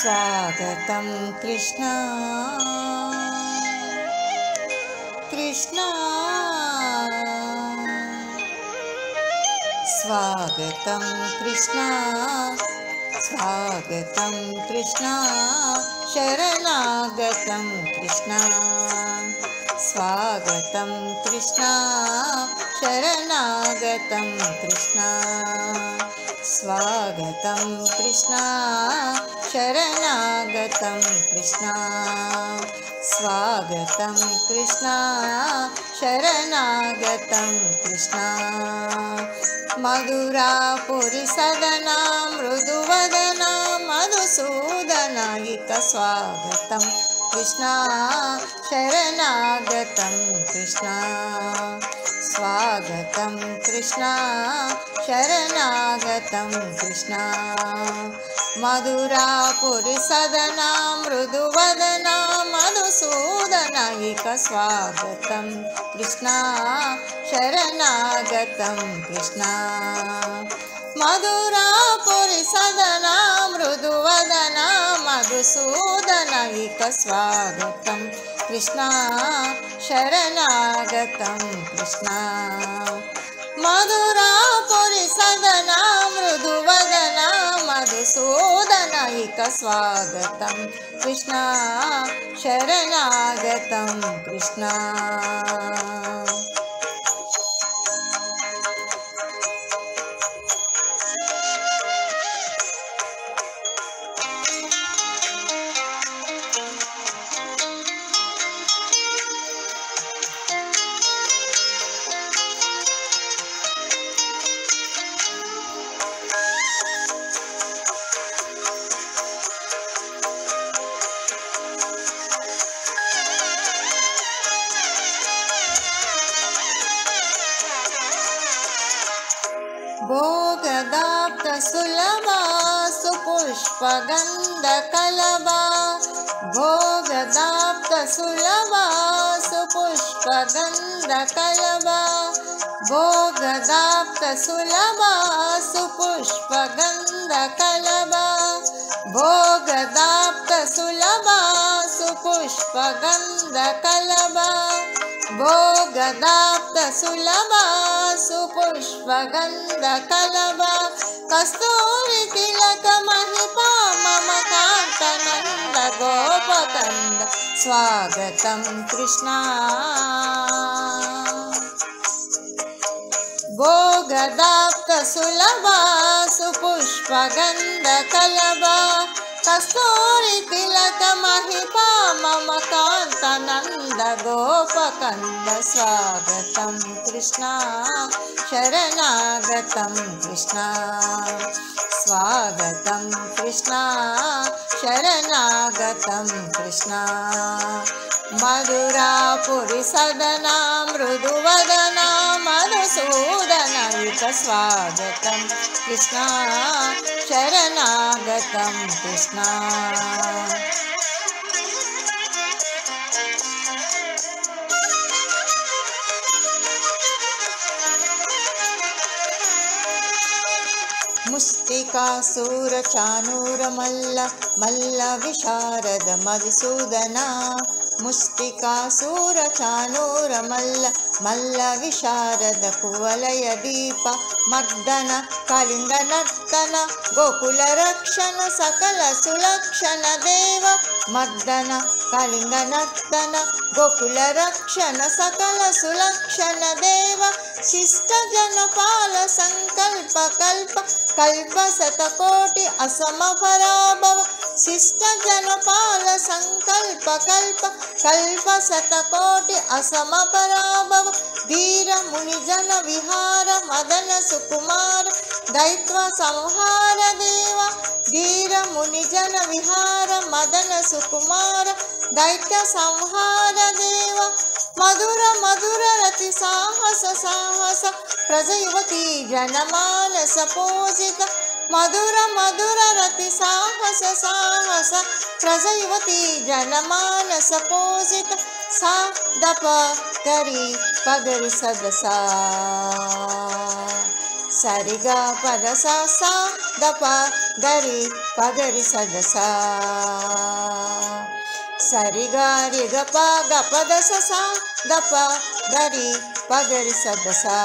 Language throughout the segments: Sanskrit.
स्वागतं कृष्णा कृष्णा स्वागतं कृष्णा स्वागतं कृष्णा शरणागतं कृष्णा स्वागतं कृष्णा शरणागतं कृष्णा स्वागतं कृष्णा शरणागतं कृष्णा स्वागतं कृष्णा शरणागतं कृष्णा मधुरापुरी सदना मृदुवदना मधुसूदनायिक स्वागतं कृष्णा शरणागतं कृष्णा स्वागतं कृष्णा शरणागतं कृष्णा मधुरापुरी सदना मृदुवदना मधुसूदनायिक स्वागतं कृष्णा शरणागतं कृष्णा मधुरापुरी सदना मृदुवदना मधुसूदनायिक स्वागतं कृष्णा शरणागतं कृष्णा मधुरापुरी सदना मृदुवदना मधुसूदनायिक स्वागतं कृष्णा शरणागतं कृष्णा भोगदाप्तसुलभा सुपुष्पगन्धकलभा भोगदाप्तसुलभा सुपुष्पगन्धकलभा भोगदाप्तसुलभा सुपुष्पगन्धकलभा भोगदाप्तसुलभा सुपुष्पगन्धकलभा भोगदाप्तसुलभा सुपुष्पगन्धकलभा कस्तूरी तिलक महिपा मम कान्तनन्द गोपकन्द स्वागतं कृष्णा भोगदाप्तसुलभा सुपुष्पगन्धकलभा कस्तूरी तिलक महिपा मम कान्तनन्द गोपकन्द स्वागतं कृष्णा शरणागतं कृष्णा स्वागतं कृष्णा शरणागतं कृष्णा मधुरापुरी सदना मृदुवदना मधुसूदनायिक स्वागतं कृष्णा शरणागतं कृष्णा मुष्टिकासुरचाणूरमल्ल मल्ल विशारद मधुसूदना मुष्टिकासुरचाणूरमल्ल मल्ल विशारद कुवलय दीप मर्दन कलिंगनर्तन गोकुलरक्षण सकल सुलक्षण देव मर्दन कलिंगनर्तन गोकुलरक्षण सकल सुलक्षण देव शिष्ट जनपाल संकल्प कल्प कल्प शतकोटि असम पराभव शिष्ट जनपाल संकल्प कल्प कल्प शतकोटि असम पराभव धीर मुनिजन विहार मदन सुकुमार दैत्य संहार देव धीर मुनिजन विहार मदन सुकुमार दैत्य संहार देव मधुर मधुर रति साहस साहस प्रजयुवती जनमानस पूजित मधुर मधुर रति साहस साहस प्रजयुवती जनमानस पूजित सा दप गरी पगरि सदसा सरिगा पदसा सा दप గరి పగరి సదసా సరి గారి గప గప దస సా గప గరి పగరి సదసా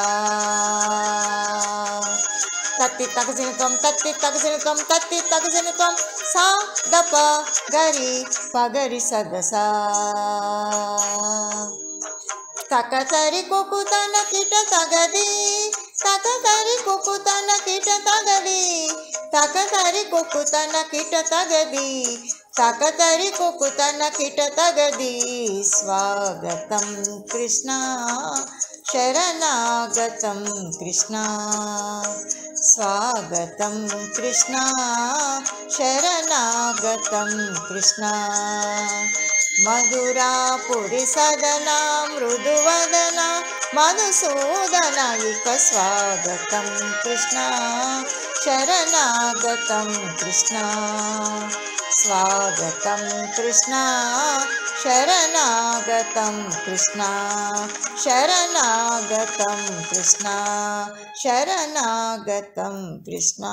తత్తి తగజనికం తత్తి తగజనికం తత్తి తగజనికం సా గప గరి పగరి సదసా తకతరి కుకుతన కిట తగది తకతరి కుకుతన కిట తగది తకతరి కుకుతన కిట తగది తకతరి కుకుతన కిట తగది స్వాగతం కృష్ణ శరణాగతం కృష్ణ స్వాగతం కృష్ణ శరణాగతం కృష్ణ మధురాపురి సదన మృదువదన మధుసూదన ఇక స్వాగతం కృష్ణ శరణాగతం కృష్ణ స్వాగతం కృష్ణ శరణాగతం కృష్ణ శరణాగతం కృష్ణ శరణాగతం కృష్ణ